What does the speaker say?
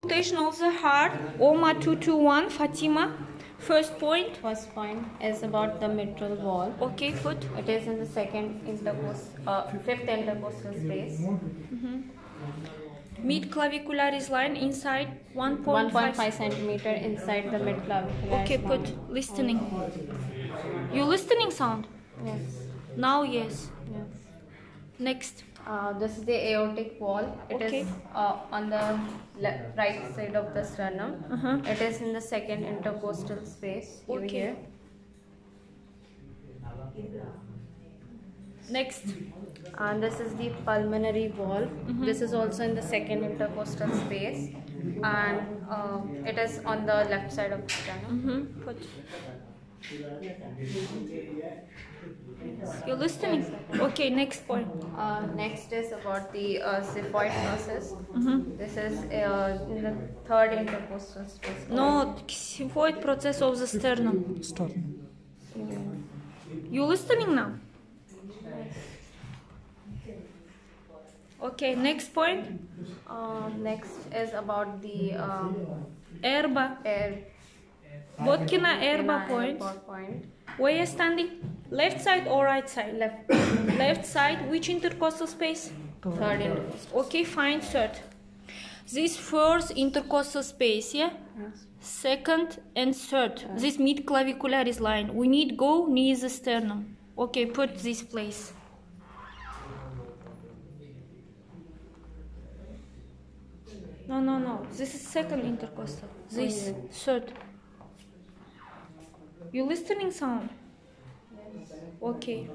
Auscultation of the heart, OMA 221, Fatima. First point. First point is about the mitral wall. Okay, good. It is in the fifth intercostal space. Mid-clavicularis line inside 1.5 centimeter inside the mid-clavicularis. Okay, good. Listening. You listening sound? Yes. Now, yes. Yes. Next. This is the aortic wall. It is on the right side of the sternum. It is in the second intercostal space. Okay. Here. Next. This is the pulmonary wall. This is also in the second intercostal space, and it is on the left side of the sternum. Good. You're listening? Okay, next point. Next is about the xiphoid process. This is in the third intercostal space. No, xiphoid process of the sternum. You listening now? Okay, next point. Next is about the Erba. Botkina Erba point. Where you standing? Left side or right side? Left. Left side. Which intercostal space? Third intercostal. Okay, fine. Third. This first intercostal space, yeah? Yes. Second and third. This mid-clavicularis line. We need go near the sternum. Okay, put this place. No. This is second intercostal. This third. You listening sound? Yes. Okay.